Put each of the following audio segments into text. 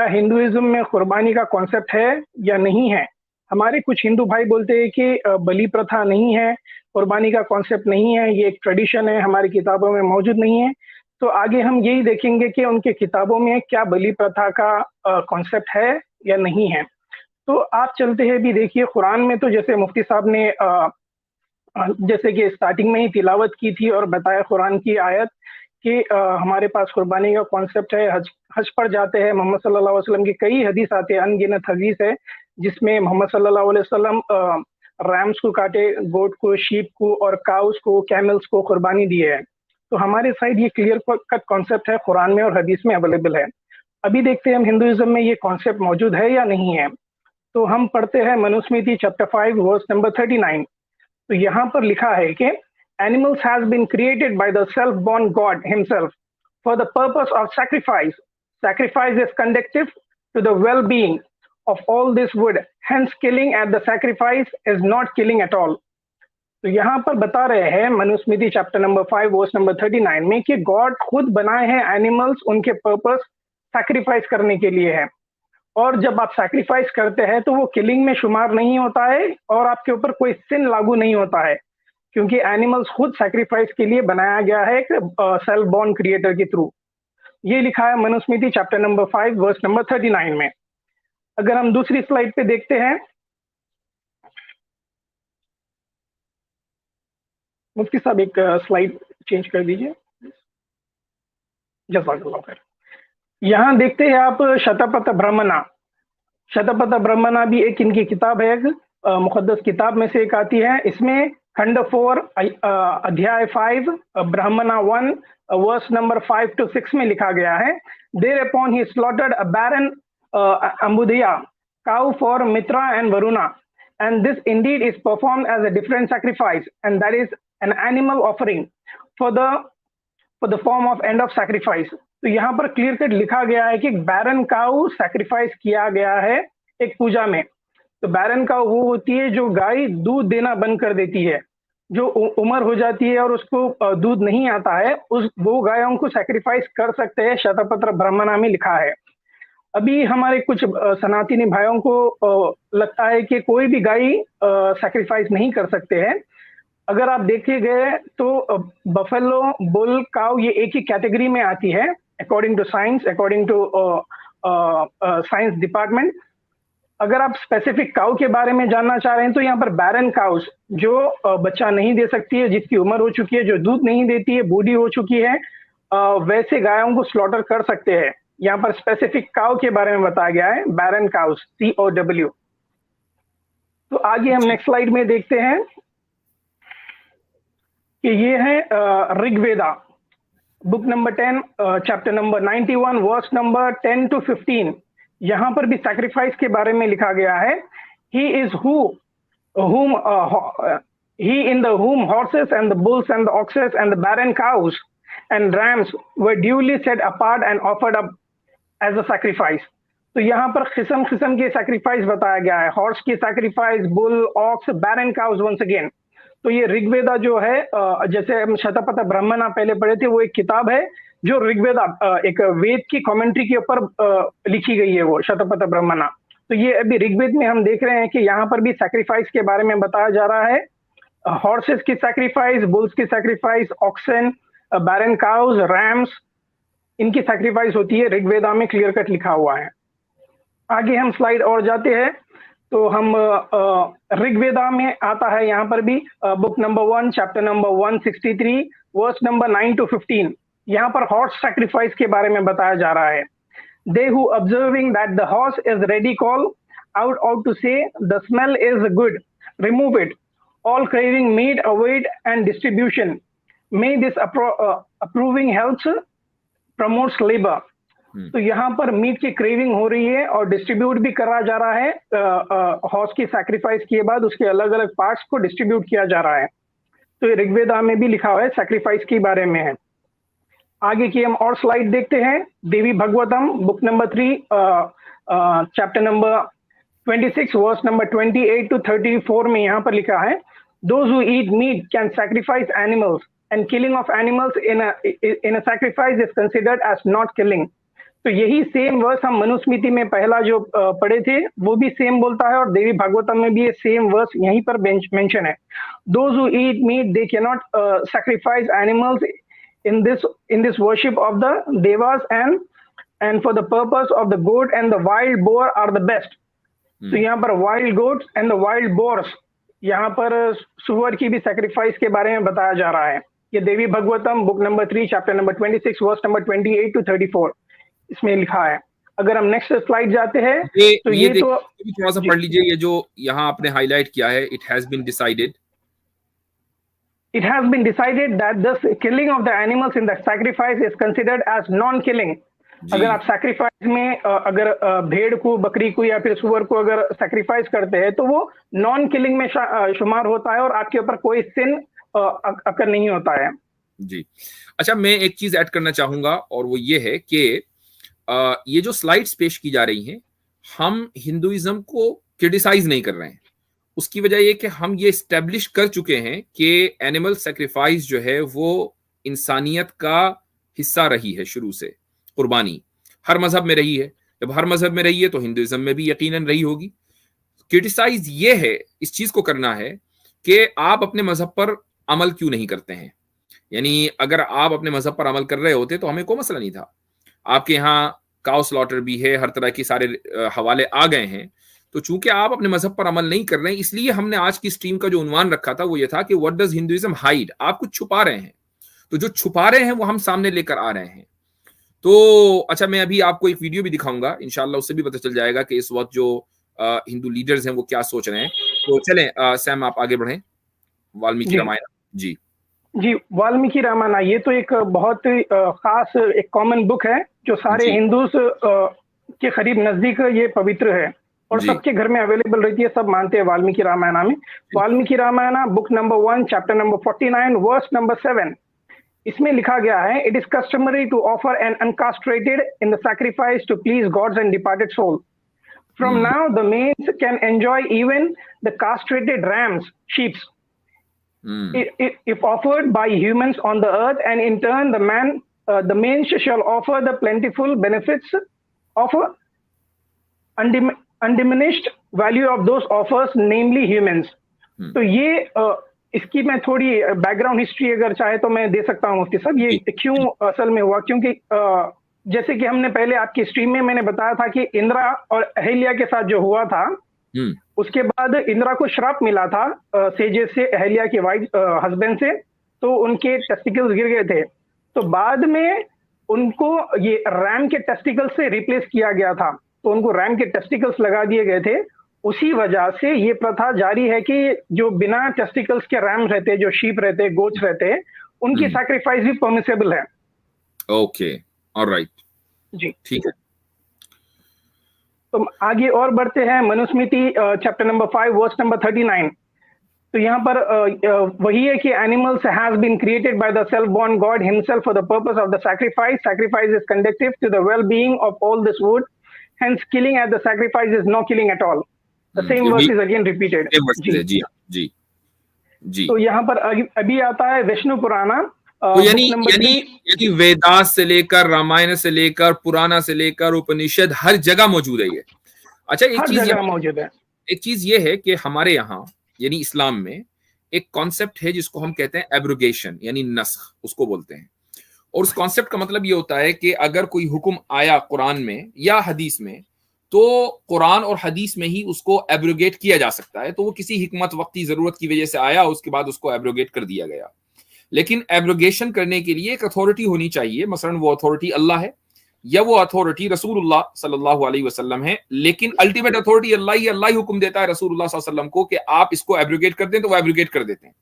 क्या हिंदुइज्म में कुर्बानी का कॉन्सेप्ट है या नहीं है। हमारे कुछ हिंदू भाई बोलते हैं कि बलि प्रथा नहीं है, कुर्बानी का कॉन्सेप्ट नहीं है, ये एक ट्रेडिशन है, हमारी किताबों में मौजूद नहीं है। तो आगे हम यही देखेंगे कि उनके किताबों में क्या बलि प्रथा का कॉन्सेप्ट है या नहीं है। तो आप चलते हैं भी देखिए कुरान में, तो जैसे मुफ्ती साहब ने जैसे कि स्टार्टिंग में ही तिलावत की थी और बताया कुरान की आयत कि हमारे पास कुर्बानी का कॉन्सेप्ट है। हज हज पर जाते हैं, मोहम्मद सल्लल्लाहु अलैहि वसल्लम की कई हदीस आते हैं, अनगिनत हदीस है जिसमें मोहम्मद सल्लल्लाहु अलैहि वसल्लम रैम्स को काटे, गोट को, शीप को और काउस को, कैमल्स को कुर्बानी दिए है। तो हमारे साइड ये क्लियर कट कॉन्सेप्ट है, कुरान में और हदीस में अवेलेबल है। अभी देखते हैं हम हिंदुइज्म में ये कॉन्सेप्ट मौजूद है या नहीं है। तो हम पढ़ते हैं मनुस्मृति चैप्टर 5 वर्स नंबर 39। तो यहाँ पर लिखा है कि animals has been created by the self-born God himself for the purpose of sacrifice. Sacrifice is conducive to the well-being of all this wood. Hence, killing at the sacrifice is not killing at all. तो यहाँ पर बता रहे हैं Manusmriti chapter number 5 verse number 39 में कि God खुद बनाए हैं एनिमल्स, उनके पर्पस सैक्रिफाइस करने के लिए है। और जब आप सैक्रिफाइस करते हैं तो वो किलिंग में शुमार नहीं होता है और आपके ऊपर कोई सिन लागू नहीं होता है, क्योंकि एनिमल्स खुद सैक्रिफाइस के लिए बनाया गया है सेल्फ बॉर्न क्रिएटर के थ्रू। ये लिखा है Manusmriti chapter number 5 verse number 39 में। अगर हम दूसरी स्लाइड पे देखते हैं, मुफ्ती साहब एक स्लाइड चेंज कर दीजिए, जज़ाकल्लाह खैर। यहाँ देखते हैं आप शतपथ ब्रह्मणा। शतपथ ब्रह्मणा भी एक इनकी किताब है, मुकद्दस किताब में से एक आती है। इसमें खंड 4 अध्याय 5 ब्राह्मणा 1 वर्स नंबर 5 to 6 में लिखा गया है, thereupon he slaughtered a barren Ambudya cow for Mitra and Varuna, and this indeed is performed as a different sacrifice, and that is an animal offering for the form of end of sacrifice. तो यहाँ पर clear cut लिखा गया है कि बैरन काऊ sacrifice किया गया है एक पूजा में। तो बैरन काऊ वो होती है जो गाय दूध देना बंद कर देती है, जो उम्र हो जाती है और उसको दूध नहीं आता है, वो गायों को सैक्रिफाइस कर सकते हैं, शतपथ ब्राह्मणा में लिखा है। अभी हमारे कुछ सनातनी भाइयों को लगता है कि कोई भी गाय सैक्रिफाइस नहीं कर सकते हैं। अगर आप देखे गए तो बफेलो, बुल, काउ ये एक ही कैटेगरी में आती है according to science, according to science department. अगर आप स्पेसिफिक काउ के बारे में जानना चाह रहे हैं तो यहाँ पर बैरन काउस जो बच्चा नहीं दे सकती है, जिसकी उम्र हो चुकी है, जो दूध नहीं देती है, बूढ़ी हो चुकी है, वैसे गायों को स्लॉटर कर सकते हैं। यहाँ पर स्पेसिफिक काउ के बारे में बताया गया है, बैरन काउस, COW। तो आगे हम नेक्स्ट स्लाइड में देखते हैं कि ये है Rigveda book number 10 chapter number 91 verse number 10 to 15। यहाँ पर भी सैक्रिफाइस के बारे में लिखा गया है, he is whom he in the whom horses and the bulls and the oxes and the barren cows and rams were duly set apart and offered up as a sacrifice। तो यहाँ पर किस्म किस्म के सैक्रिफाइस बताया गया है, horse की सैक्रिफाइस, बुल, ऑक्स, बैरन काउस वंस अगेन। तो ये ऋग्वेदा जो है, जैसे हम शतपथ ब्राह्मणा पहले पढ़े थे, वो एक किताब है जो ऋग्वेदा एक वेद की कमेंट्री के ऊपर लिखी गई है, वो शतपथ ब्राह्मणा। तो ये अभी ऋग्वेद में हम देख रहे हैं कि यहाँ पर भी सैक्रिफाइस के बारे में बताया जा रहा है, हॉर्सेस की सैक्रिफाइस, बुल्स की सैक्रिफाइस, ऑक्सन, बैरन काउस, रैम्स, इनकी सैक्रिफाइस होती है, ऋग्वेदा में क्लियर कट लिखा हुआ है। आगे हम स्लाइड और जाते हैं तो हम ऋग्वेदा में आता है यहाँ पर भी book number 1 chapter number 163 verse number 9 to 15। यहाँ पर हॉर्स सैक्रिफाइस के बारे में बताया जा रहा है, they who observing that the horse is ready call out to say the smell is good, remove it, all craving meat avoid and distribution, may this approving health promotes labor। तो यहाँ पर मीट की craving हो रही है और distribute भी करा जा रहा है, हॉर्स की सैक्रिफाइस के बाद उसके अलग अलग पार्ट्स को डिस्ट्रीब्यूट किया जा रहा है। तो ये ऋग्वेदा में भी लिखा हुआ है, सैक्रिफाइस के बारे में है। आगे की हम और स्लाइड देखते हैं, Devi Bhagavatam book number 3 chapter number 26 verse number 28 to 34 में यहाँ पर लिखा है, those who eat meat can sacrifice animals and killing of animals in a sacrifice is considered as not killing। तो यही सेम वर्स हम मनुस्मृति में पहला जो पढ़े थे वो भी सेम बोलता है, और देवी भागवतम में भी ये सेम वर्स यहीं पर मेंशन है। Those who eat meat they can not sacrifice animals in this worship of the devas, and for the purpose of the goat and the wild boar are the best. तो यहाँ पर wild goats and the wild boars, यहाँ पर सुअर की भी sacrifice के बारे में बताया जा रहा है। ये Devi Bhagavatam book number 3 chapter number 26 verse number 28 to 34 इसमें लिखा है। अगर हम नेक्स्ट स्लाइड जाते हैं तो ये तो थोड़ा सा पढ़ लीजिए, ये जो यहाँ आपने हाईलाइट किया है, it has been decided that the killing of the animals in the sacrifice is considered as non-killing. अगर आप सैक्रिफाइस में अगर भेड़ को, बकरी को या फिर सुअर को अगर सैक्रिफाइस करते हैं तो वो नॉन किलिंग में शुमार होता है और आपके ऊपर कोई सिन अकर नहीं होता है। जी अच्छा, मैं एक चीज ऐड करना चाहूंगा और वो ये है कि ये जो स्लाइड्स पेश की जा रही हैं, हम हिंदुइज्म को क्रिटिसाइज नहीं कर रहे हैं। उसकी वजह ये कि हम ये एस्टेब्लिश कर चुके हैं कि एनिमल सैक्रिफाइस जो है वो इंसानियत का हिस्सा रही है शुरू से। कुर्बानी हर मजहब में रही है, जब हर मजहब में रही है तो हिंदुइज्म में भी यकीनन रही होगी। क्रिटिसाइज ये है, इस चीज को करना है कि आप अपने मजहब पर अमल क्यों नहीं करते हैं। यानी अगर आप अपने मजहब पर अमल कर रहे होते तो हमें कोई मसला नहीं था। आपके यहाँ काउ स्लॉटर भी है, हर तरह के सारे हवाले आ गए हैं। तो चूंकि आप अपने मजहब पर अमल नहीं कर रहे हैं, इसलिए हमने आज की स्ट्रीम का जो उन्वान रखा था वो ये था कि व्हाट डज हिंदुइज्म हाइड। आप कुछ छुपा रहे हैं, तो जो छुपा रहे हैं वो हम सामने लेकर आ रहे हैं। तो अच्छा, मैं अभी आपको एक वीडियो भी दिखाऊंगा, इंशाल्लाह उससे भी पता चल जाएगा कि इस वक्त जो हिंदू लीडर्स हैं वो क्या सोच रहे हैं। तो चलें सैम, आप आगे बढ़ें। वाल्मीकि रामायण जी वाल्मीकि रामायण ये तो एक बहुत खास एक कॉमन बुक है जो सारे हिंदूज के करीब नजदीक ये पवित्र है और सबके घर में अवेलेबल रहती है, सब मानते हैं वाल्मीकि रामायण में। Valmiki Ramayana book number 1 chapter number 49 verse number 7, इसमें लिखा गया है, it is customary to offer an uncastrated in the sacrifice to please gods and departed soul. From now the mens can enjoy even the castrated rams, sheeps, if offered by humans on the earth, and in turn the males shall offer the plentiful benefits of undiminished value of those offers, namely humans. तो ये इसकी मैं थोड़ी background history अगर चाहे तो मैं दे सकता हूँ मुफ्ती साहब। ये क्यों असल में हुआ, क्योंकि जैसे कि हमने पहले आपकी स्ट्रीम में मैंने बताया था कि इंद्रा और अहिल्या के साथ जो हुआ था, उसके बाद इंद्रा को श्राप मिला था सेजे से, अहिल्या के वाइफ हस्बैंड से, तो उनके टेस्टिकल्स गिर गए थे। तो बाद में उनको ये रैम के टेस्टिकल्स से रिप्लेस किया गया था, तो उनको रैम के टेस्टिकल्स लगा दिए गए थे। उसी वजह से ये प्रथा जारी है कि जो बिना टेस्टिकल्स के रैम रहते, जो शीप रहते, गोट्स रहते, उनकी सैक्रिफाइस भी परमिसेबल है। ओके, ऑलराइट, जी ठीक है। तो आगे और बढ़ते हैं, Manusmriti chapter number 5 verse number 39। तो यहाँ पर वही है कि animals has been created by the self born god himself for the purpose of the sacrifice. Sacrifice is conductive to the well being of all this world, hence killing at the sacrifice is no killing at all. The same verse is again repeated. जी तो यहाँ पर अभी आता है विष्णु पुराना, तो यानी वेदास से लेकर, रामायण से लेकर, पुराना से लेकर, उपनिषद, हर जगह मौजूद है ये। अच्छा, एक चीज ये है कि हमारे यहाँ यानी इस्लाम में एक कॉन्सेप्ट है जिसको हम कहते हैं एब्रोगेशन, यानी नस्ख उसको बोलते हैं। और उस कॉन्सेप्ट का मतलब ये होता है कि अगर कोई हुक्म आया कुरान में या हदीस में, तो कुरान और हदीस में ही उसको एब्रोगेट किया जा सकता है। तो वो किसी हिकमत वक्ती जरूरत की वजह से आया, उसके बाद उसको एब्रोगेट कर दिया गया। लेकिन एब्रोगेशन करने के लिए एक अथॉरिटी होनी चाहिए, मसलन वो अथॉरिटी अल्लाह है या वो अथॉरिटी रसूलुल्लाह सल्लल्लाहु अलैहि वसल्लम है। लेकिन अल्टीमेट अथॉरिटी अल्लाह ही हुक्म देता है रसूलुल्लाह सल्लल्लाहु अलैहि वसल्लम को कि आप इसको एब्रोगेट कर दें, तो वो एब्रोगेट कर देते हैं।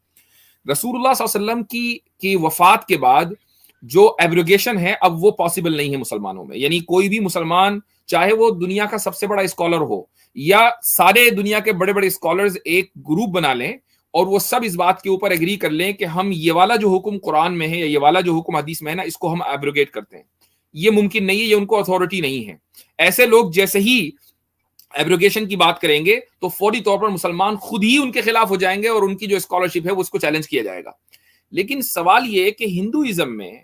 रसूलुल्लाह सल्लल्लाहु अलैहि वसल्लम की वफात के बाद जो एब्रोगेशन है अब वो पॉसिबल नहीं है मुसलमानों में। यानी कोई भी मुसलमान, चाहे वो दुनिया का सबसे बड़ा स्कॉलर हो या सारे दुनिया के बड़े बड़े स्कॉलर्स एक ग्रुप बना लें और वो सब इस बात के ऊपर एग्री कर लें कि हम ये वाला जो हुक्म कुरान में है या ये वाला जो हुक्म हदीस में है ना, इसको हम एब्रोगेट करते हैं, ये मुमकिन नहीं है, ये उनको अथॉरिटी नहीं है। ऐसे लोग जैसे ही एब्रोगेशन की बात करेंगे तो फौरी तौर पर मुसलमान खुद ही उनके खिलाफ हो जाएंगे और उनकी जो स्कॉलरशिप है वो उसको चैलेंज किया जाएगा। लेकिन सवाल ये है कि हिंदुइज्म में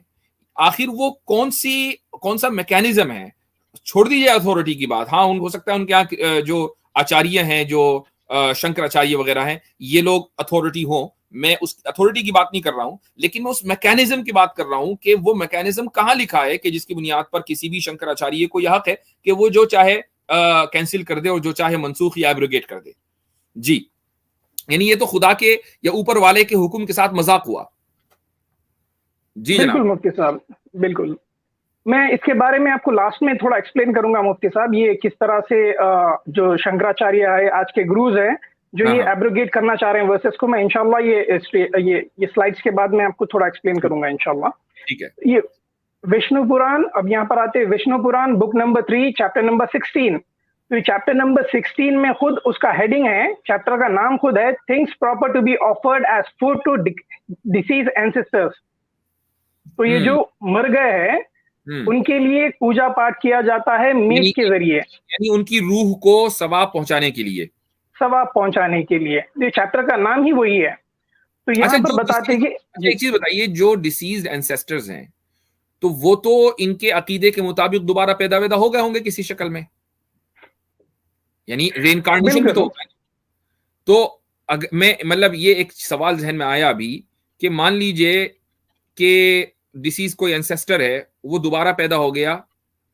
आखिर वो कौन सा मैकेनिज्म है छोड़ दीजिए अथॉरिटी की बात, हाँ हो सकता है उनके यहाँ जो आचार्य हैं, जो शंकराचार्य वगैरह हैं, ये लोग अथॉरिटी हो, मैं उस अथॉरिटी की बात नहीं कर रहा हूं, लेकिन मैं उस मैकेनिज्म की बात कर रहा हूं कि वो मैकेनिज्म कहां लिखा है कि जिसकी बुनियाद पर किसी भी शंकराचार्य को यह हक है कि वो जो चाहे कैंसिल कर दे और जो चाहे मनसूख या एब्रोगेट कर दे। जी, यानी ये तो खुदा के या ऊपर वाले के हुक्म के साथ मजाक हुआ। जी बिल्कुल मुफ्ती साहब, बिल्कुल। मैं इसके बारे में आपको लास्ट में थोड़ा एक्सप्लेन करूंगा मुफ्ती साहब, ये किस तरह से जो शंकराचार्य है, आज के गुरुज हैं, जो ये एब्रोगेट करना चाह रहे हैं वर्सेस को, मैं इंशाल्लाह ये स्लाइड्स के बाद में आपको थोड़ा एक्सप्लेन करूंगा इंशाल्लाह। ठीक है। ये विष्णु पुराण, अब यहाँ पर आते हैं विष्णु पुराण बुक नंबर 3 चैप्टर नंबर 16। तो चैप्टर नंबर 16 में खुद उसका हेडिंग है, चैप्टर का नाम खुद है, things proper to be offered as food to deceased ancestors. तो ये जो मर गए हैं उनके लिए पूजा पाठ किया जाता है मीट के जरिए, यानी उनकी रूह को सवाब पहुंचाने के लिए, सवाब पहुंचाने के लिए। ये चैप्टर का नाम ही वही है। तो यहाँ पर बताते हैं कि एक चीज बताइए, जो डिसीज्ड एंसेस्टर्स हैं तो वो तो इनके अकीदे के मुताबिक दोबारा पैदा वैदा हो गए होंगे किसी शक्ल में, यानी रेइनकार्नेशन भी तो होता है। तो मैं मतलब ये एक सवाल जहन में आया अभी कि मान लीजिए कि डिसीज कोई एंसेस्टर है, वो दोबारा पैदा हो गया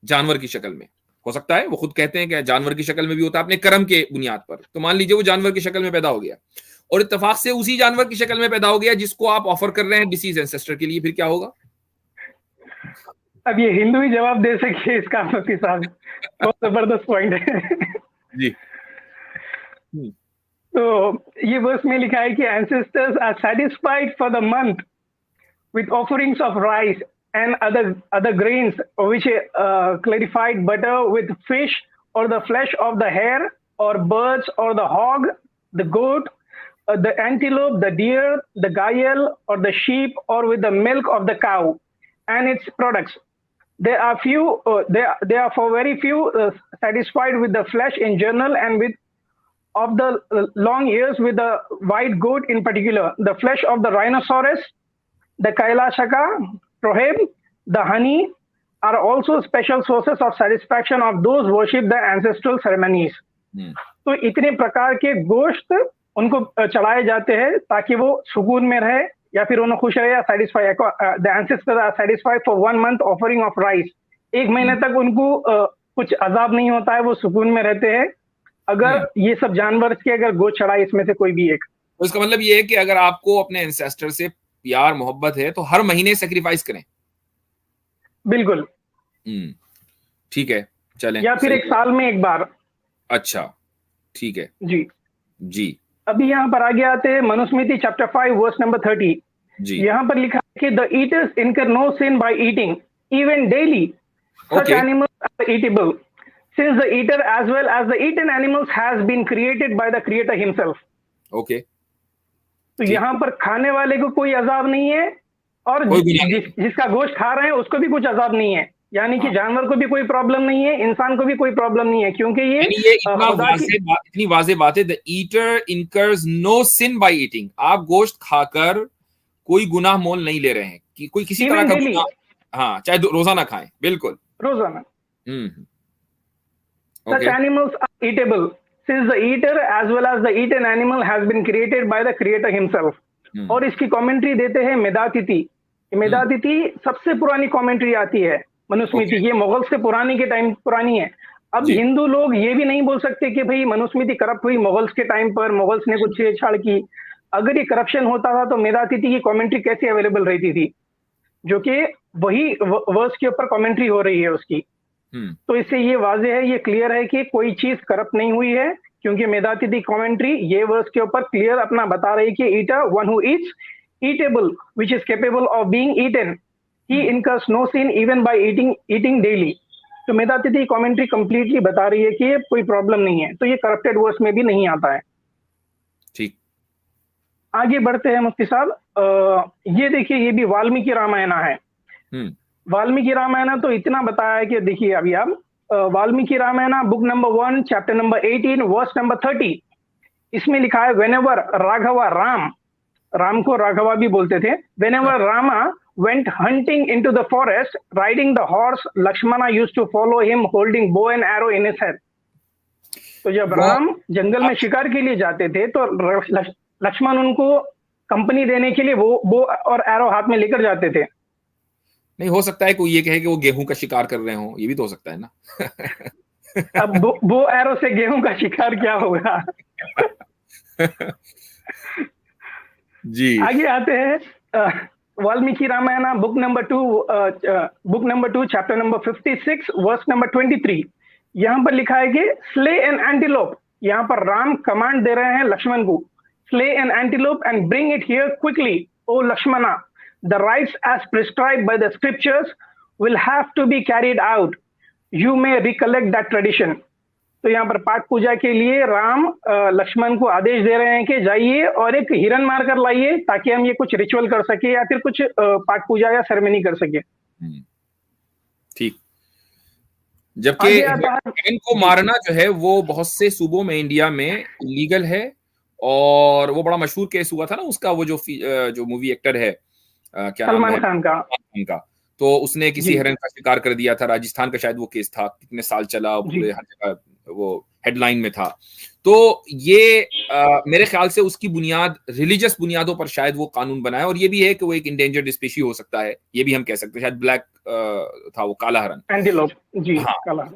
जानवर की शक्ल में, हो सकता है, वो खुद कहते हैं कि जानवर की शक्ल में भी होता है अपने कर्म के बुनियाद पर। तो मान लीजिए वो जानवर की शक्ल में पैदा हो गया और इत्तेफाक से उसी जानवर की शक्ल में पैदा हो गया जिसको आप ऑफर कर रहे हैं डिसीज एंसेस्टर के लिए, फिर क्या होगा? अब ये हिंदू ही जवाब दे सके इसका मुफ्ती साहब, बहुत जबरदस्त पॉइंट है। जी। तो ये वर्स में लिखा है कि ancestors are satisfied for the month with offerings of rice and other grains, which clarified butter with fish or the flesh of the hare or birds or the hog, the goat, the antelope, the deer, the gayal or the sheep, or with the milk of the cow and its products. There are few, they are for very few satisfied with the flesh in general and with of the long ears with the white goat in particular, the flesh of the rhinoceros, the Kailashaka, Prohib, the honey are also special sources of satisfaction of those worship the ancestral ceremonies. तो इतने प्रकार के गोश्त उनको चढ़ाए जाते हैं ताकि वो सुकून में रहे या फिर उन्हें खुश रहे या satisfy. The ancestors are satisfied for 1 month offering of rice. 1 महीने तक उनको कुछ अजाब नहीं होता है, वो सुकून में रहते हैं अगर ये सब जानवर के अगर गोश्त चढ़ाए इसमें से कोई भी एक। तो इसका मतलब ये है कि अगर आपको अपने एंसेस्टर से प्यार मोहब्बत है तो हर महीने सैक्रिफाइस करें। बिल्कुल। ठीक है, चलें। या फिर 1 साल में 1 बार। अच्छा, ठीक है जी जी। अभी यहाँ पर आगे आते हैं मनुस्मृति चैप्टर 5 वर्स नंबर 30 जी। यहाँ पर लिखा है कि the eaters incur no sin by eating even daily such animals are eatable since the eater as well as the eaten animals has been created by the creator himself. Okay. तो यहाँ पर खाने वाले को कोई अजाब नहीं है और जिसका गोश्त खा रहे हैं उसको भी कुछ अजाब नहीं है, यानी कि जानवर को भी कोई प्रॉब्लम नहीं है, इंसान को भी कोई प्रॉब्लम नहीं है, क्योंकि ये इतनी वाज़ेह बात है। The eater incurs no sin by eating. आप गोश्त खाकर कोई गुनाह मोल नहीं ले रहे हैं कि कोई किसी तरह का गुनाह, हाँ, चाहे रोजाना खाएं, बिल्कुल रोजाना। Such animals are eatable since the eater as well as the eaten animal has been created by the creator himself. और इसकी कमेंट्री देते हैं मेधातिथि। मेधातिथि सबसे पुरानी कमेंट्री आती है मनुस्मृति, ये मुगल से पुरानी के टाइम पुरानी है। अब हिंदू लोग ये भी नहीं बोल सकते कि भाई मनुस्मृति करप्ट हुई मुगल्स के टाइम पर, मुगल्स ने कुछ छेड़छाड़ की। अगर ये करप्शन होता था तो मेधातिथि की कमेंट्री कैसे अवेलेबल रहती थी, जो कि वही वर्स के ऊपर कमेंट्री हो रही है उसकी। तो इससे ये वाज़ेह है, ये क्लियर है कि कोई चीज करप्ट नहीं हुई है, क्योंकि मेधातिथि कमेंट्री ये वर्स के ऊपर क्लियर अपना बता रही कि eater one who eats eatable which is capable of being eaten, he incurs no sin even by eating daily. तो मेधातिथि कमेंट्री कंप्लीटली बता रही है कि ये कोई प्रॉब्लम नहीं है, तो ये करप्टेड वर्स में भी नहीं आता है। ठीक, आगे बढ़ते हैं मुफ्ती साहब। ये देखिए, ये भी वाल्मीकि रामायण है। वाल्मीकि रामायण तो इतना बताया है कि देखिए अभी आप Valmiki Ramayana book number 1 chapter number 18 verse number 30, इसमें लिखा है व्हेनेवर राघवा, राम को राघवा भी बोलते थे, whenever Rama went hunting into the forest, riding the horse. Lakshmana used to follow him, holding bow and arrow in his hand. तो जब राम जंगल में शिकार के लिए जाते थे तो लक्ष्मण उनको कंपनी देने के लिए वो बो और एरो हाथ में लेकर जाते थे। नहीं हो सकता है कोई ये कहे कि वो गेहूं का शिकार कर रहे हो, ये भी तो हो सकता है ना। अब बो एरो से गेहूं का शिकार क्या होगा? जी आगे आते हैं Valmiki Ramayana book number 2 chapter number 56 verse number 23। यहाँ पर लिखा है कि स्ले एन एंटीलोप। यहाँ पर राम कमांड दे रहे हैं लक्ष्मण को, slay an antelope and bring it here quickly O Lakshmana, the rites as prescribed by the scriptures will have to be carried out, you may recollect that tradition. तो यहाँ पर पाठ पूजा के लिए राम लक्ष्मण को आदेश दे रहे हैं कि जाइए और एक हिरन मार कर लाइए ताकि हम ये कुछ रिचुअल कर सके या फिर कुछ पाठ पूजा या सेरेमनी कर सके। ठीक। जबकि हिरन को मारना जो है वो बहुत से सूबों में इंडिया में लीगल है, और वो बड़ा मशहूर केस हुआ था ना उसका, वो जो मूवी एक्टर है क्या सलमान खान का, तो उसने किसी हिरन का शिकार कर दिया था, राजस्थान का शायद वो केस था, कितने साल चला, पूरे हर जगह वो हेडलाइन में था। तो ये मेरे ख्याल से उसकी बुनियाद रिलीजियस बुनियादों पर शायद वो कानून बनाया, और ये भी है कि वो एक इंडेंजर्ड स्पीशी हो सकता है, ये भी हम कह सकते हैं, शायद ब्लैक था वो, काला हरन, एंटीलोप जी। हाँ। काला।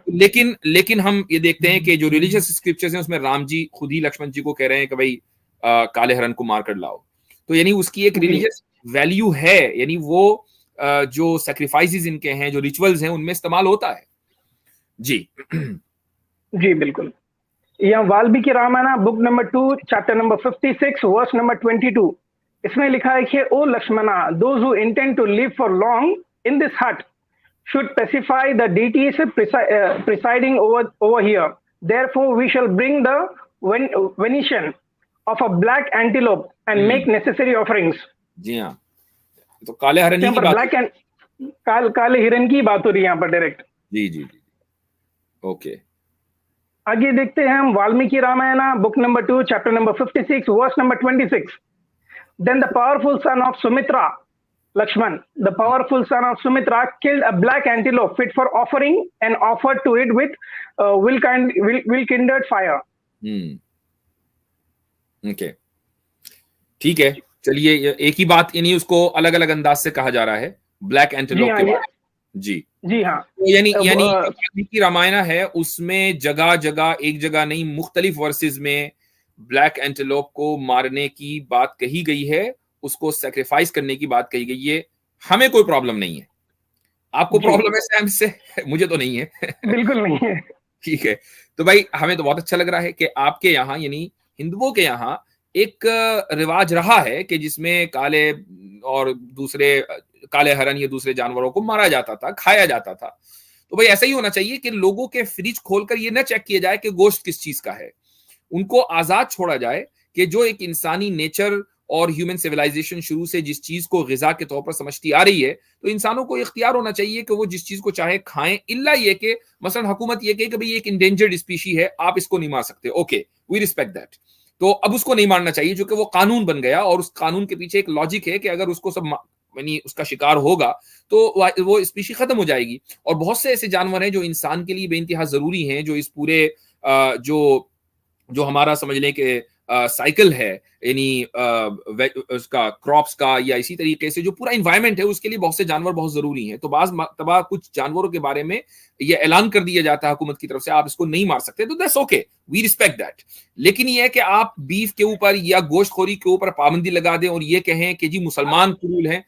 लेकिन हम ये देखते हैं कि जो रिलीजियस स्क्रिप्चर्स हैं उसमें राम जी खुद ही लक्ष्मण जी को कह रहे हैं कि भाई काले हरन को मार कर लाओ। तो यानी उसकी एक रिलीजियस वैल्यू है, यानी वो जो सैक्रिफाइसेस इनके हैं, जो रिचुअल्स हैं, उनमें इस्तेमाल होता है। जी जी बिल्कुल। यहाँ Valmiki Ramayana book number 2 chapter number 56 verse number 22, इसमें लिखा है कि O Lakshmana, those who intend to live for long in this hut should specify the deities presiding over here. Therefore, we shall bring the venison of a black antelope and make necessary offerings. जी हाँ, तो काले हरन की बात, black and काले हिरन की बात हो रही है यहाँ पर डायरेक्ट। जी जी जी, ओके। आगे देखते हैं हम Valmiki Ramayana book number 2 chapter number 56 verse number 26। Then the powerful son of Sumitra, Lakshman, the powerful son of Sumitra, killed a black antelope fit for offering and offered to it with will-kindled fire. Okay, ठीक है, चलिए एक ही बात, यानी उसको अलग अलग अंदाज से कहा जा रहा है ब्लैक एंटीलोप के बारे में। जी हाँ, तो यानी वाल्मीकि रामायण है, उसमें जगह जगह, एक जगह नहीं, मुख्तलिफ वर्सेस में ब्लैक एंटीलोप को मारने की बात कही गई है, उसको सैक्रिफाइस करने की बात कही गई है। हमें कोई प्रॉब्लम नहीं है, आपको प्रॉब्लम है सैम से? मुझे तो नहीं है। बिल्कुल नहीं है। ठीक है, तो भाई हमें तो बहुत अच्छा लग रहा है कि आपके यहाँ, यानी हिंदुओं के यहाँ एक रिवाज रहा है कि जिसमें काले और दूसरे काले हरन या दूसरे जानवरों को मारा जाता था, खाया जाता था। तो भाई ऐसा ही होना चाहिए कि लोगों के फ्रिज खोलकर ये न चेक किया जाए कि गोश्त किस चीज का है, उनको आजाद छोड़ा जाए कि जो एक इंसानी नेचर और ह्यूमन सिविलाइजेशन शुरू से जिस चीज को गिजा के तौर पर समझती आ रही है, तो इंसानों को इख्तियार होना चाहिए कि वो जिस चीज को चाहे खाएं, इल्ला ये कि मसलन हुकूमत ये कहे कि भाई एक इंडेंजर्ड स्पीशी है, आप इसको नहीं मार सकते, ओके वी रिस्पेक्ट दैट, तो अब उसको नहीं मारना चाहिए, जो कि वो कानून बन गया, और उस कानून के पीछे एक लॉजिक है कि अगर उसको सब यानी उसका शिकार होगा तो वो स्पीशी खत्म हो जाएगी। और बहुत से ऐसे जानवर हैं जो इंसान के लिए बेइंतहा जरूरी हैं, जो इस पूरे जो हमारा समझ लें कि साइकिल है, यानी उसका क्रॉप्स का, या इसी तरीके से जो पूरा इन्वायरमेंट है उसके लिए बहुत से जानवर बहुत जरूरी हैं। तो बाज़ मर्तबा कुछ जानवरों के बारे में ये ऐलान कर दिया जाता है हुकूमत की तरफ से, आप इसको नहीं मार सकते, तो that's okay, we respect that. लेकिन ये है कि आप बीफ के ऊपर या गोश्तखोरी के ऊपर पाबंदी लगा दें और ये कहें कि जी मुसलमान क्रूल हैं,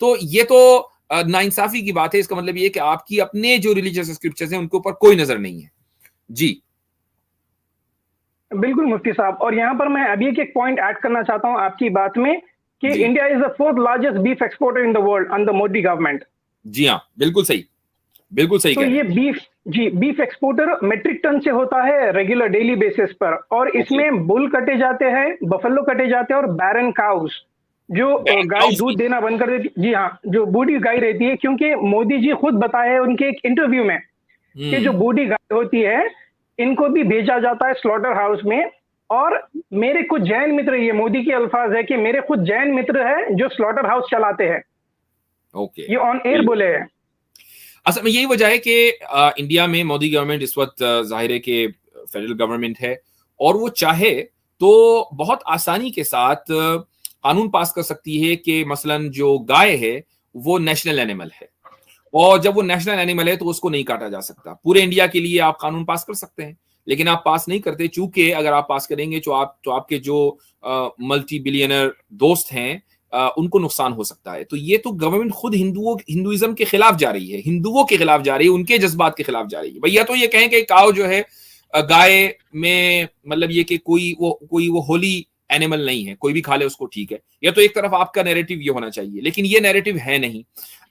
तो ये तो नाइंसाफी की बात है। इसका मतलब ये है कि आपकी अपने जो रिलीजियस स्क्रिप्चर्स हैं उनके ऊपर कोई नजर नहीं है। जी बिल्कुल मुफ्ती साहब, और यहाँ पर मैं अभी एक पॉइंट ऐड करना चाहता हूँ आपकी बात में कि India is the 4th largest beef exporter in the world under Modi government. जी हाँ, बिल्कुल सही, बिल्कुल सही। तो ये बीफ एक्सपोर्टर मेट्रिक टन से होता है रेगुलर डेली बेसिस पर, और इसमें बुल कटे जाते हैं, बफेलो कटे जाते हैं, और बैरन काउस जो गाय दूध देना बंद कर देती, जी हाँ, जो बूढ़ी गाय रहती है, क्योंकि मोदी जी खुद बताए हैं उनके एक इंटरव्यू में कि जो बूढ़ी गाय होती है इनको भी भेजा जाता है स्लॉटर हाउस में। और मेरे कुछ जैन मित्र, ये मोदी के अल्फाज है कि मेरे खुद जैन मित्र हैं जो स्लॉटर हाउस चलाते हैं, ओके, ये ऑन एयर बोले हैं। असल में यही वजह है कि इंडिया में मोदी गवर्नमेंट इस वक्त जाहिर है कि फेडरल गवर्नमेंट है, और वो चाहे तो बहुत आसानी के साथ कानून पास कर सकती है कि मसलन जो गाय है वो नेशनल एनिमल है, और जब वो नेशनल एनिमल है तो उसको नहीं काटा जा सकता। पूरे इंडिया के लिए आप कानून पास कर सकते हैं, लेकिन आप पास नहीं करते, चूंकि अगर आप पास करेंगे तो आपके जो मल्टी बिलियनर दोस्त हैं उनको नुकसान हो सकता है। तो ये तो गवर्नमेंट खुद हिंदुइज्म के खिलाफ जा रही है, हिंदुओं के खिलाफ जा रही है, उनके जज्बात के खिलाफ जा रही है। भैया तो ये कहें कि काऊ जो है गाय में मतलब ये कि कोई वो होली एनिमल नहीं है, कोई भी खा ले उसको ठीक है। या तो एक तरफ आपका नैरेटिव ये होना चाहिए, लेकिन ये नैरेटिव है नहीं।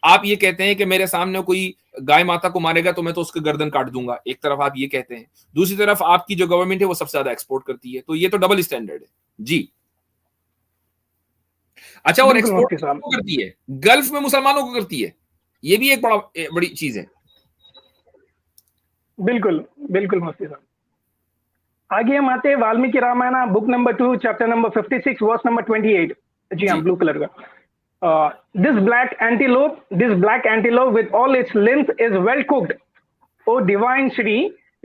आप ये कहते हैं कि मेरे सामने कोई गाय माता को मारेगा तो मैं तो उसकी गर्दन काट दूंगा, एक तरफ आप ये कहते हैं, दूसरी तरफ आपकी जो गवर्नमेंट है वो सबसे ज्यादा एक्सपोर्ट करती है, तो ये तो डबल स्टैंडर्ड है जी। अच्छा, और एक्सपोर्ट किसको करती है? गल्फ में मुसलमानों को करती है, ये भी एक बड़ी चीज है। बिल्कुल बिल्कुल मुफ्ती साहब। आगे हम आते हैं Valmiki Ramayana book number 2 chapter number 56 verse number 28। जी हाँ, ब्लू कलर का। This black antelope with all its length is well cooked, O divine Shri,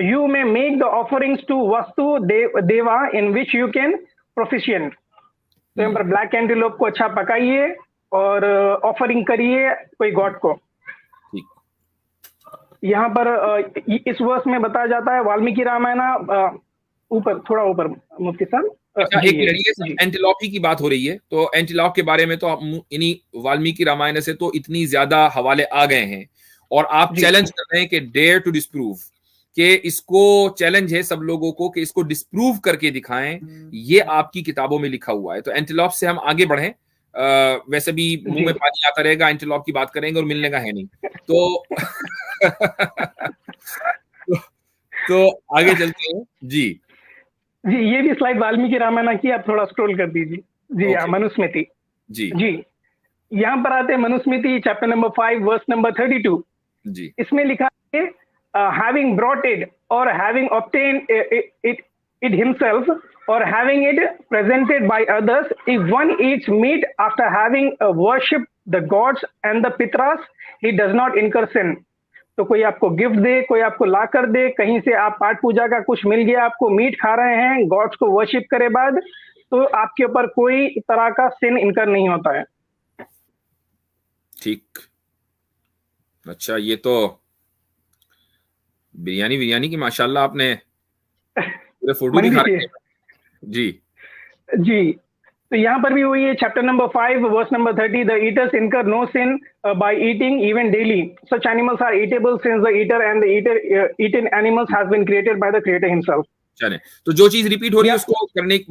you may make the offerings to Vastu Deva in which you can proficient. तो यहाँ पर black antelope को अच्छा पकाइए और offering करिए कोई गॉड को। यहाँ पर इस वर्ष में बताया जाता है वाल्मीकि रामायण ऊपर थोड़ा ऊपर मुफ्ती साहब। एक लड़िए एंटीलॉप की बात हो रही है, तो एंटीलॉप के बारे में तो इन्हीं वाल्मीकि रामायण से तो इतनी ज्यादा हवाले आ गए हैं, और आप चैलेंज कर रहे हैं कि डेयर टू डिस्प्रूव, कि इसको चैलेंज है सब लोगों को कि इसको डिस्प्रूव करके दिखाएं। ये आपकी किताबों में लिखा हुआ है। तो एंटीलॉप से हम आगे बढ़ें, वैसे भी मुंह में पानी आता रहेगा, एंटीलॉप की बात करेंगे और मिलने का है नहीं, तो तो आगे चलते हैं जी। जी, ये भी स्लाइड वाल्मीकि रामायण की, आप थोड़ा स्क्रॉल कर दीजिए। जी हाँ, मनुस्मृति जी यहाँ पर आते हैं Manusmriti chapter number 5 verse number 32 जी। इसमें लिखा है having brought it or having obtained it himself or having it presented by others, if one eats meat after having worshipped the gods and the pitras, he does not incur sin. तो कोई आपको gift दे, कोई आपको ला कर दे, कहीं से आप पाठ पूजा का कुछ मिल गया, आपको मीट खा रहे हैं गॉड्स को वर्शिप करे बाद, तो आपके ऊपर कोई तरह का सिन इनकर नहीं होता है। ठीक, अच्छा, ये तो बिरयानी की माशाल्लाह आपने पूरे फोटो दिखा रहे हैं जी। तो यहाँ पर भी वही है, chapter number 5 verse number 30, the eaters incur no sin by eating even daily, such animals are eatable since the eater and the eaten animals has been created by the creator himself. चलें, तो जो चीज repeat हो रही है उसको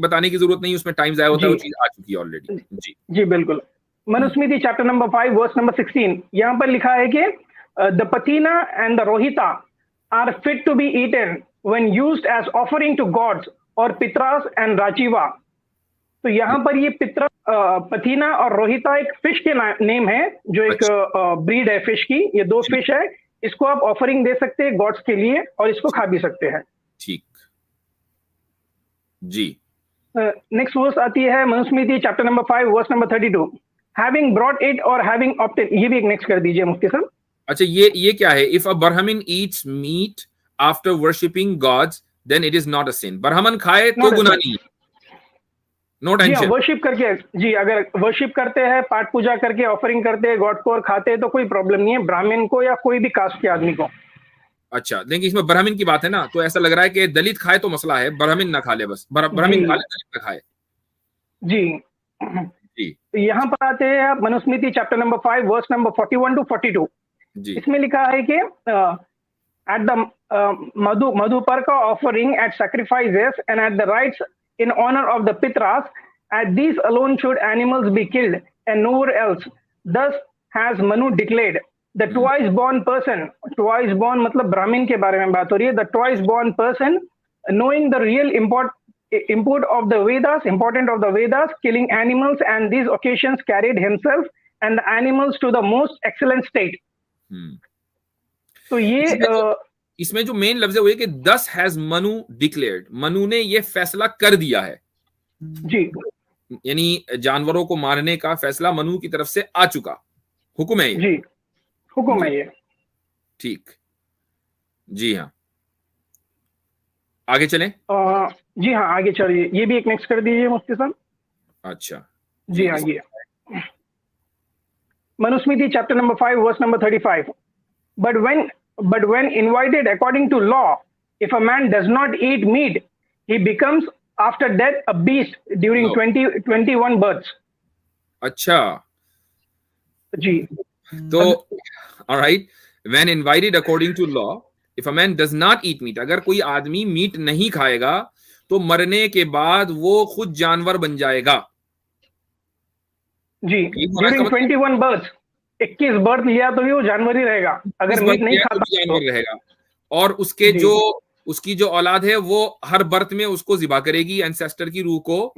बताने की जरूरत नहीं, उसमें टाइम जाया होता है, वो चीज आ चुकी है ऑलरेडी जी बिल्कुल। Manusmriti chapter number 5 verse number 16 यहाँ पर लिखा है कि the pathina and the rohita are fit to be eaten when used as offering to gods or pitras and rajiva। तो यहाँ पर ये पित्रा, पथीना और रोहिता एक फिश के नेम है, जो एक ब्रीड है फिश की। ये दो फिश है, इसको आप ऑफरिंग दे सकते हैं गॉड्स के लिए और इसको खा भी सकते हैं। ठीक जी। नेक्स्ट वर्स आती है Manusmriti chapter number 5 verse number 32, having brought it और हैविंग ऑब्टेन। ये भी एक नेक्स्ट कर दीजिए मुफ्ती साहब। अच्छा, ये क्या है? If a Brahmin eats meat after worshipping gods then it is not a sin. ब्राह्मण खाए तो गुनाह नहीं, नो टेंशन। वर्शिप करके जी, अगर वर्शिप करते हैं, पाठ पूजा करके ऑफरिंग करते हैं गॉड को और खाते हैं तो कोई प्रॉब्लम नहीं है, ब्राह्मण को या कोई भी कास्ट के आदमी को। अच्छा, देखिए इसमें ब्राह्मण की बात है ना, तो ऐसा लग रहा है कि दलित खाए तो मसला है, ब्राह्मण ना खा ले, बस ब्राह्मण खा ले, दलित ना खाए जी। यहाँ पर आते हैं Manusmriti chapter number 5 verse number 41 to 42। इसमें लिखा है कि eight the madhuparka offering at sacrifices and at the rites in honour of the pitaras, at these alone should animals be killed and nowhere else, thus has Manu declared the twice born person. Twice born मतलब ब्राह्मण के बारे में बात हो रही है। The twice born person knowing the real import of the Vedas, killing animals and these occasions carried himself and the animals to the most excellent state। तो ये इसमें जो मेन लफ्ज है वो है कि thus has Manu declared, Manu ने ये फैसला कर दिया है जी, यानी जानवरों को मारने का फैसला मनु की तरफ से आ चुका। हुक्म है ये? जी, हुक्म है ये। ठीक, जी हाँ, आगे चलें। जी हाँ, आगे चलिए, ये भी एक नेक्स्ट कर दीजिए मुफ्ती साहब। अच्छा जी जी, हाँ, ये Manusmriti chapter number 5 verse number 35। But when invited according to law, if a man does not eat meat, he becomes after death a beast during लो, 21 births. अच्छा, जी, तो alright, when invited according to law, if a man does not eat meat, अगर कोई आदमी meet नहीं खाएगा तो मरने के बाद वो खुद जानवर बन जाएगा। जी, ड्यूरिंग 21 बर्थ, 21 बर्थ लिया तो भी वो जानवर ही रहेगा, अगर मीट नहीं खाता तो जानवर रहेगा। और उसके जो उसकी जो औलाद है वो हर बर्थ में उसको ज़िबा करेगी, एंसेस्टर की रूह को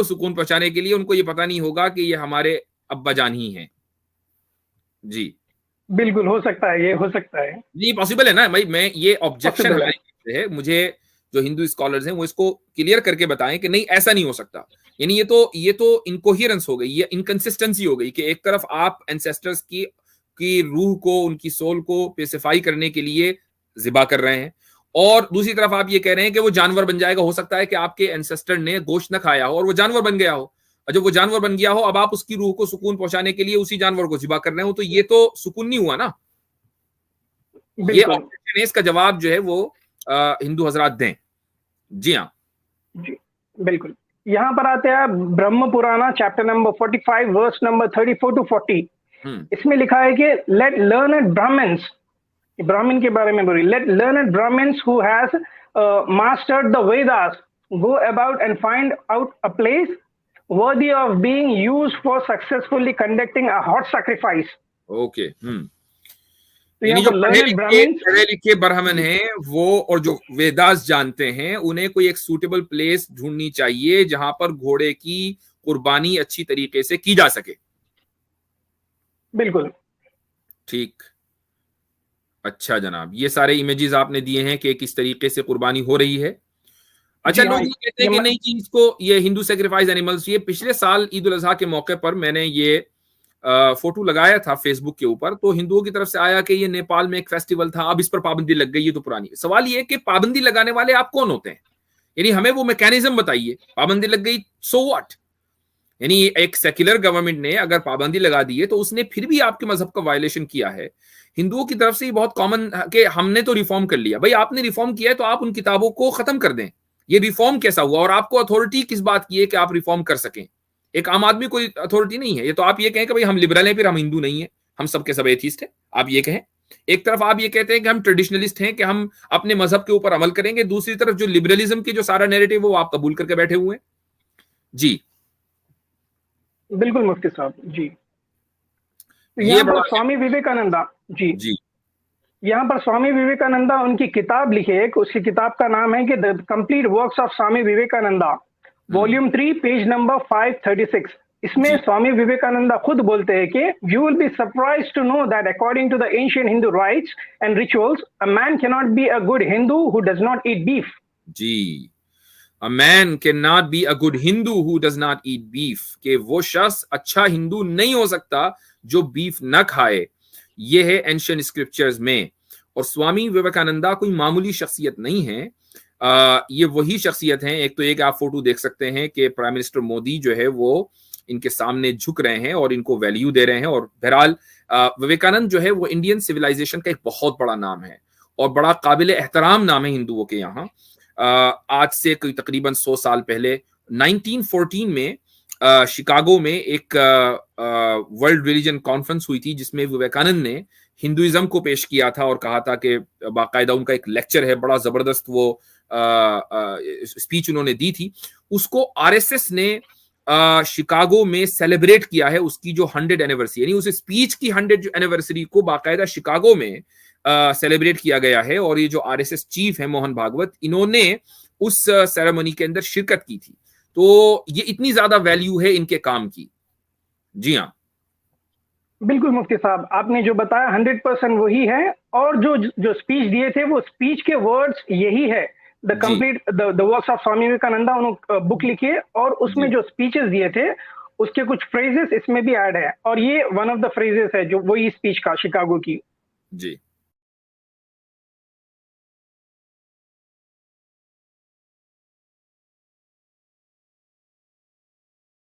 सुकून पहुंचाने के लिए। उनको ये पता नहीं होगा कि ये हमारे अब्बा जान ही हैं। जी, बिल्कुल हो सकता है, ये हो सकता है। नहीं पॉसिबल है ना भाई। मैं ये ऑब्जेक्शन है मुझे, जो हिंदू स्कॉलर्स हैं वो इसको क्लियर करके बताएं कि नहीं ऐसा नहीं हो सकता। यानी ये तो इनकोहेरेंस हो गई, ये इनकंसिस्टेंसी हो गई कि एक तरफ आप एंसेस्टर्स की रूह को, उनकी सोल को पेसिफाई करने के लिए ज़िबा कर रहे हैं, और दूसरी तरफ आप ये कह रहे हैं कि वो जानवर बन जाएगा। हो सकता है कि आपके एंसेस्टर ने गोश्त न खाया हो और वो जानवर बन गया हो, और जब वो जानवर बन गया हो अब आप उसकी रूह को सुकून पहुंचाने के लिए उसी जानवर को ज़िबा कर रहे हो, तो ये तो सुकून नहीं हुआ ना। ये ऑब्जेक्शन है, इसका जवाब जो है वो हिंदू हजरात दें। जी हाँ, जी बिल्कुल। यहाँ पर आते हैं Brahma Purana chapter number 45 verse number 34 to 40। इसमें लिखा है कि लेट लर्नड ब्राह्मण्स, ब्राह्मण के बारे में बोली, let learned Brahmins who has mastered the Vedas go about and find out a place worthy of being used for successfully conducting a hot sacrifice. Okay, तो यहाँ पर पढ़े लिखे ब्राह्मण हैं वो, और जो वेदास जानते हैं, उन्हें कोई एक सूटेबल प्लेस ढूंढनी चाहिए जहां पर घोड़े की कुर्बानी अच्छी तरीके से की जा सके। बिल्कुल ठीक, अच्छा जनाब, ये सारे इमेजेस आपने दिए हैं कि किस तरीके से कुर्बानी हो रही है। अच्छा, लोग ये कहते हैं कि नहीं जी, इसको ये हिंदू सैक्रिफाइस एनिमल्स, ये पिछले साल ईद उल अजहा के मौके पर मैंने ये फोटो लगाया था फेसबुक के ऊपर, तो हिंदुओं की तरफ से आया कि ये नेपाल में एक फेस्टिवल था, अब इस पर पाबंदी लग गई, ये तो पुरानी। सवाल ये है कि पाबंदी लगाने वाले आप कौन होते हैं? यानी हमें वो मैकेनिज्म बताइए। पाबंदी लग गई, सो व्हाट? यानी एक सेक्युलर गवर्नमेंट ने अगर पाबंदी लगा दी है तो उसने फिर भी आपके मजहब का वायलेशन किया है। हिंदुओं की तरफ से ये बहुत कॉमन कि हमने तो रिफॉर्म कर लिया। भाई आपने रिफॉर्म किया है तो आप उन किताबों को खत्म कर दें। ये रिफॉर्म कैसा हुआ, और आपको अथॉरिटी किस बात की है कि आप रिफॉर्म कर सकें? एक आम आदमी कोई अथॉरिटी नहीं है। ये तो आप ये कहें कि भाई हम लिबरल हैं, फिर हम हिंदू नहीं है, हम सबके सब एथीस्ट हैं, आप ये कहें। एक तरफ आप ये कहते हैं कि हम ट्रेडिशनलिस्ट हैं, कि हम अपने मजहब के ऊपर अमल करेंगे, दूसरी तरफ जो लिबरलिज्म की जो सारा नैरेटिव वो आप कबूल करके बैठे हुए हैं। जी बिल्कुल मुफ्ती साहब जी। यहाँ पर स्वामी विवेकानंदा जी यहाँ पर स्वामी विवेकानंदा उनकी किताब लिखे एक, उसकी किताब का नाम है कि the complete works of Swami Vivekananda, volume 3 page number 536। इसमें स्वामी विवेकानंदा खुद बोलते हैं कि you will be surprised to know that according to the ancient Hindu rites and rituals a man can not be a good Hindu who does not eat beef. जी, A man cannot be a good Hindu who does not eat beef। कि वो शख्स अच्छा हिंदू नहीं हो सकता जो beef न खाए। ये है एंशिएंट स्क्रिप्चर्स में। और स्वामी विवेकानंदा कोई मामूली शख्सियत नहीं है। ये वही शख्सियत हैं। एक तो एक आप फोटो देख सकते हैं कि प्राइम मिनिस्टर मोदी जो है वो इनके सामने झुक रहे हैं और इनको वैल्यू दे रहे हैं। और बहरहाल विवेकानंद जो है वो इंडियन सिविलाइजेशन का एक बहुत बड़ा नाम है और बड़ा काबिल एहतराम नाम है हिंदुओं के यहाँ। आज से कोई तकरीबन 100 साल पहले 1914 में शिकागो में एक वर्ल्ड रिलीजन कॉन्फ्रेंस हुई थी, जिसमें विवेकानंद ने हिंदुइज्म को पेश किया था और कहा था कि बाकायदा उनका एक लेक्चर है, बड़ा जबरदस्त वो स्पीच उन्होंने दी थी। उसको आरएसएस ने शिकागो में सेलिब्रेट किया है, उसकी जो 100 एनिवर्सरी, यानी उस स्पीच की 100 एनिवर्सरी को बाकायदा शिकागो में सेलिब्रेट किया गया है। और ये जो आरएसएस चीफ है मोहन भागवत, इन्होंने उस सेरेमनी के अंदर शिरकत की थी। तो ये इतनी ज्यादा वैल्यू है इनके काम की। जी हाँ, बिल्कुल मुफ्ती साहब, आपने जो बताया 100% वही है। और जो स्पीच दिए थे वो स्पीच के वर्ड्स यही है, the complete the works of Swami Vivekananda. उन्होंने बुक लिखी है और उसमें जो स्पीचेस दिए थे उसके कुछ फ्रेजेस इसमें भी ऐड है, और ये वन ऑफ द फ्रेजेस है जो वही स्पीच का शिकागो की। जी